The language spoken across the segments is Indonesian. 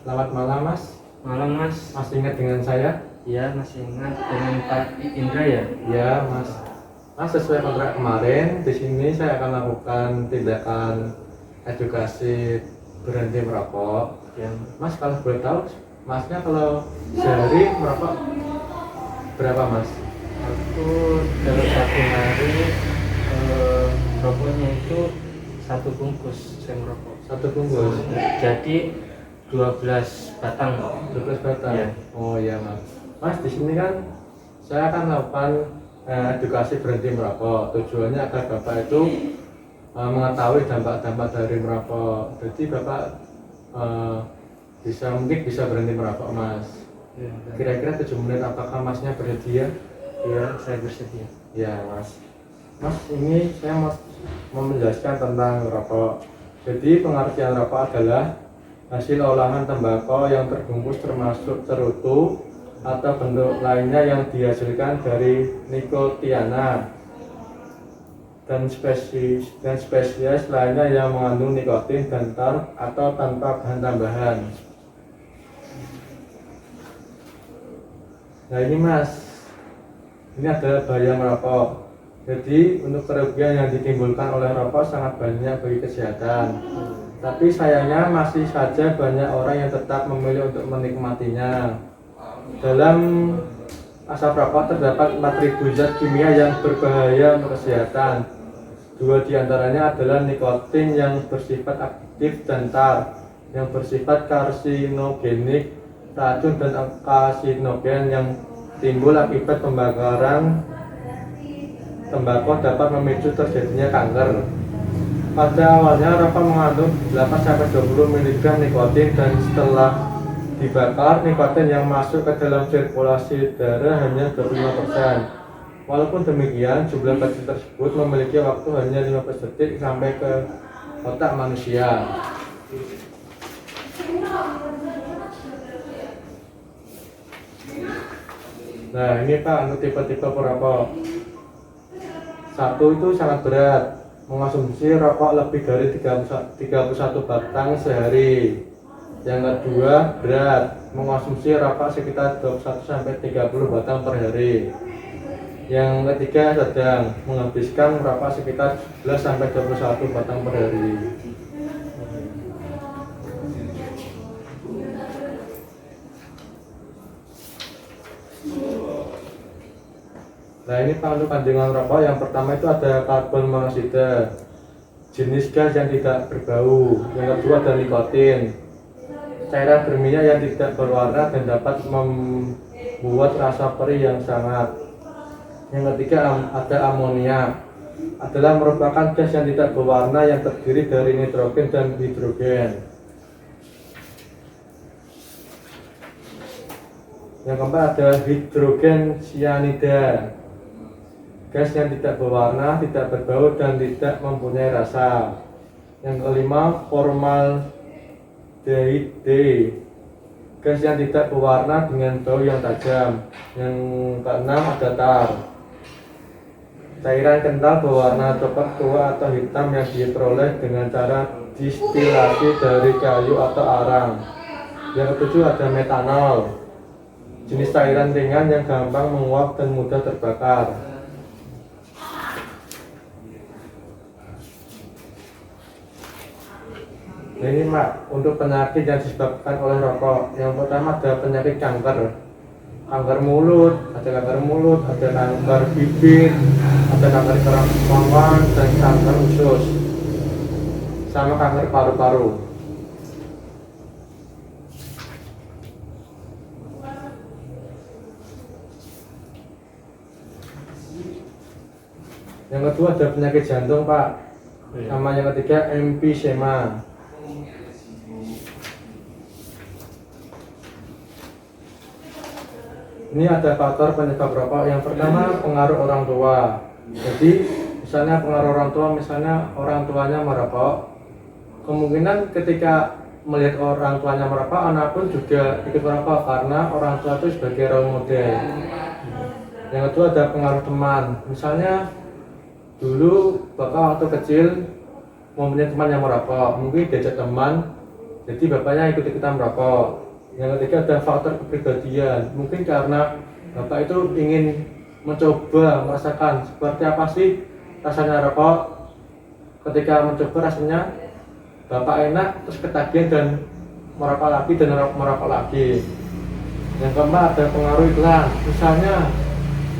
Selamat malam Mas. Malam Mas. Masih ingat dengan saya? Ya, masih ingat dengan Pak Indra ya? Ya Mas. Mas, sesuai kontrak kemarin, di sini saya akan lakukan tindakan edukasi berhenti merokok. Ya. Mas, kalau boleh tahu, Masnya kalau sehari merokok berapa Mas? Aku dalam satu hari rokoknya itu satu bungkus saya merokok. Satu bungkus. Jadi 12 batang. 12 batang. Ya. Oh iya Mas. Mas, di sini kan saya akan lakukan edukasi berhenti merokok. Tujuannya agar Bapak itu mengetahui dampak-dampak dari merokok. Jadi Bapak mungkin bisa berhenti merokok Mas. Ya. Kira-kira 7 menit apakah Masnya bersedia? Ya, saya bersedia. Ya Mas. Mas, ini saya mau menjelaskan tentang rokok. Jadi pengertian rokok adalah hasil olahan tembakau yang terbungkus termasuk cerutu atau bentuk lainnya yang dihasilkan dari nikotiana dan spesies lainnya yang mengandung nikotin dan tar atau tanpa bahan tambahan. Nah ini Mas, ini adalah bahaya merokok. Jadi untuk kerugian yang ditimbulkan oleh rokok sangat banyak bagi kesehatan. Tapi sayangnya masih saja banyak orang yang tetap memilih untuk menikmatinya. Dalam asap rokok terdapat 4.000 zat kimia yang berbahaya untuk kesehatan. 2 diantaranya adalah nikotin yang bersifat aktif dan tar yang bersifat karsinogenik, racun dan karsinogen yang timbul akibat pembakaran tembakau dapat memicu terjadinya kanker. Pada awalnya rokok mengandung 8-20 mg nikotin dan setelah dibakar nikotin yang masuk ke dalam sirkulasi darah hanya 25%. Walaupun demikian, jumlah kecil tersebut memiliki waktu hanya 15 detik sampai ke otak manusia. Nah ini Pak, untuk tipe-tipe perokok. 1 itu sangat berat, mengonsumsi rokok lebih dari 31 batang sehari. Yang kedua berat, mengonsumsi rokok sekitar 21-30 batang per hari. Yang ketiga sedang, menghabiskan rokok sekitar 11-21 batang per hari. Nah ini Pak, untuk kandungan rokok yang pertama itu ada karbon monoksida, jenis gas yang tidak berbau. Yang kedua ada nikotin, cairan berminyak yang tidak berwarna dan dapat membuat rasa perih yang sangat. Yang ketiga ada amonia, adalah merupakan gas yang tidak berwarna yang terdiri dari nitrogen dan hidrogen. Yang keempat ada hidrogen cyanida, gas yang tidak berwarna, tidak berbau dan tidak mempunyai rasa. Yang kelima formaldehyde, gas yang tidak berwarna dengan bau yang tajam. Yang keenam ada tar, cairan kental berwarna coklat tua atau hitam yang diperoleh dengan cara distilasi dari kayu atau arang. Yang ketujuh ada metanol, jenis cairan ringan yang gampang menguap dan mudah terbakar. Nah ini Mak, untuk penyakit yang disebabkan oleh rokok, yang pertama ada penyakit kanker mulut, ada kanker bibir, ada kanker kerongkongan dan kanker usus, sama kanker paru-paru. Yang kedua ada penyakit jantung Pak, sama yang ketiga emfisema. Ini ada faktor penyebab rokok. Yang pertama pengaruh orang tua. Jadi misalnya pengaruh orang tua, misalnya orang tuanya merokok, kemungkinan ketika melihat orang tuanya merokok, anak pun juga ikut merokok karena orang tua itu sebagai role model. Yang kedua ada pengaruh teman. Misalnya dulu bapak waktu kecil mempunyai teman yang merokok, mungkin diajak teman Jadi bapaknya ikut-ikutan merokok. Yang ketiga ada faktor kepribadian. Mungkin karena bapak itu ingin mencoba merasakan seperti apa sih rasanya rokok. Ketika mencoba rasanya bapak enak, terus ketagihan dan merokok lagi dan merokok lagi. Yang keempat ada pengaruh iklan. Misalnya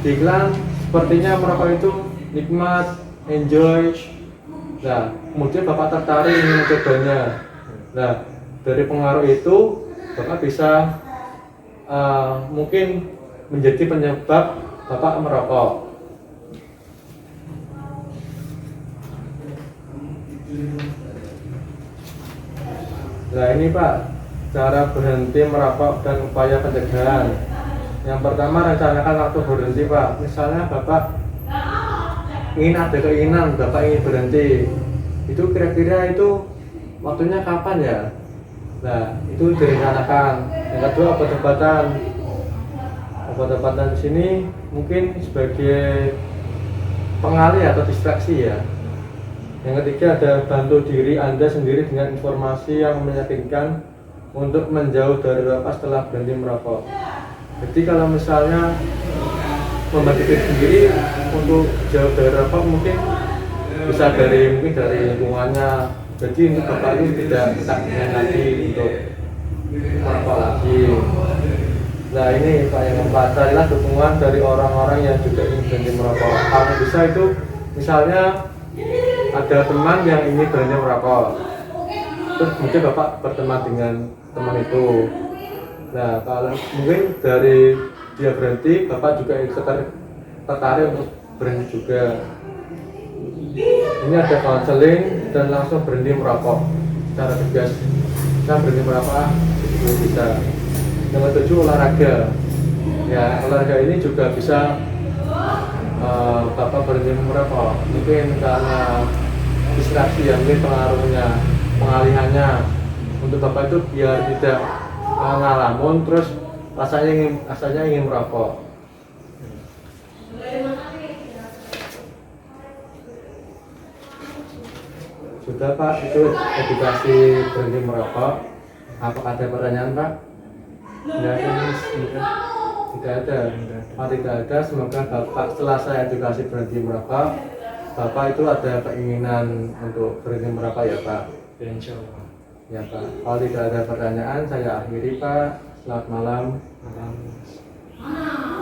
di iklan sepertinya merokok itu nikmat, enjoy. Nah, kemudian bapak tertarik ingin mencobanya. Nah, dari pengaruh itu bapak bisa mungkin menjadi penyebab bapak merokok. Nah ini Pak, cara berhenti merokok dan upaya pencegahan. Yang pertama, rencanakan waktu berhenti Pak. Misalnya Bapak ingin ada keinginan, Bapak ingin berhenti, itu kira-kira itu waktunya kapan ya? Nah itu direncanakan. Yang kedua, obat-obatan. Obat-obatan di sini mungkin sebagai pengalih atau distraksi ya. Yang ketiga ada bantu diri Anda sendiri dengan informasi yang meyakinkan untuk menjauh dari rokok setelah berhenti merokok. Jadi kalau misalnya membantu diri sendiri untuk jauh dari rokok mungkin bisa dari lingkungannya. Jadi untuk bapak itu tidak ketagihan lagi untuk merokok lagi. Nah ini Pak yang keempat, carilah dukungan dari orang-orang yang juga ingin berhenti merokok. Kalau bisa itu misalnya ada teman yang ingin berhenti merokok, terus mungkin bapak berteman dengan teman itu. Nah kalau mungkin dari dia berhenti, bapak juga tertarik untuk berhenti juga. Ini ada konseling dan langsung berhenti merokok secara tegas. Kita berhenti merokok itu bisa. Yang ketujuh, olahraga. Ya olahraga ini juga bisa bapak berhenti merokok. Mungkin karena distraksi ya, mungkin pengaruhnya, pengalihannya untuk bapak itu biar tidak ngalamun terus rasanya ingin merokok. Sudah Pak, itu edukasi berhenti merokok. Apakah ada pertanyaan Pak? Tidak ada. Oh, tidak ada. Semoga bapak setelah saya edukasi berhenti merokok, bapak itu ada keinginan untuk berhenti merokok ya Pak? Insya Allah. Ya Pak. Kalau tidak ada pertanyaan, saya akhiri Pak. Selamat malam. Malam.